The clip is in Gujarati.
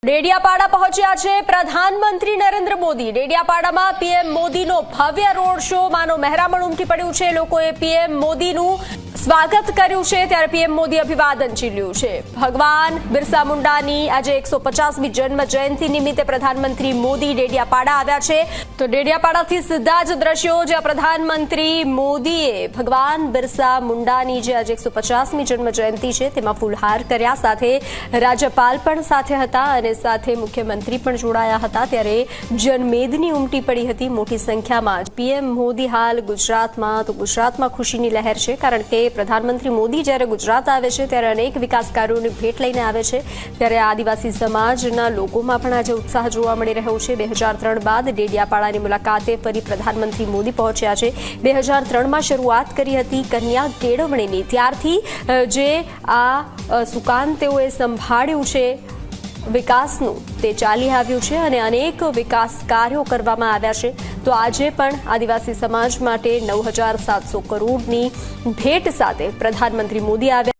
ડેડિયાપાડા પહોંચ્યા છે પ્રધાનમંત્રી નરેન્દ્ર મોદી। ડેડિયાપાડામાં પીએમ મોદીનો ભવ્ય રોડ શો માનો મહેરામણ ઉમટી પડ્યું છે। લોકોએ પીએમ મોદીનું સ્વાગત કર્યું છે, ત્યારે પીએમ મોદી અભિવાદન ઝીલ્યું છે। ભગવાન બિરસા મુંડાની આજે 150મી જન્મ જયંતિ નિમિત્તે પ્રધાનમંત્રી મોદી ડેડિયાપાડા આવ્યા છે। તો ડેડિયાપાડાથી સીધા જ દ્રશ્યો જ્યાં પ્રધાનમંત્રી મોદીએ ભગવાન બિરસા મુંડાની જે આજે 150મી જન્મ જયંતિ છે તેમાં ફૂલહાર કર્યા, સાથે રાજ્યપાલ પણ સાથે હતા અને સાથે મુખ્યમંત્રી પણ જોડાયા હતા। ત્યારે જનમેદની ઉમટી પડી હતી મોટી સંખ્યામાં। પીએમ મોદી હાલ ગુજરાતમાં, તો ગુજરાતમાં ખુશીની લહેર છે, કારણ કે પ્રધાનમંત્રી મોદી જ્યારે ગુજરાત આવે છે ત્યારે અનેક વિકાસ કાર્યોની ભેટ લઈને આવે છે। ત્યારે આદિવાસી સમાજના લોકોમાં પણ આજે ઉત્સાહ જોવા મળી રહ્યો છે। 2003 બાદ ડેડિયાપાડાની મુલાકાતે ફરી પ્રધાનમંત્રી મોદી પહોંચ્યા છે। 2003માં શરૂઆત કરી હતી કન્યા કેળવણીની, ત્યારથી જે આ સુકાન તેઓએ સંભાળ્યું છે વિકાસનું તે ચાલી આવ્યું છે અને અનેક વિકાસ કાર્યો કરવામાં આવ્યા છે। તો આજે પણ આદિવાસી સમાજ માટે 9,700 કરોડની ભેટ સાથે પ્રધાનમંત્રી મોદી આવ્યા।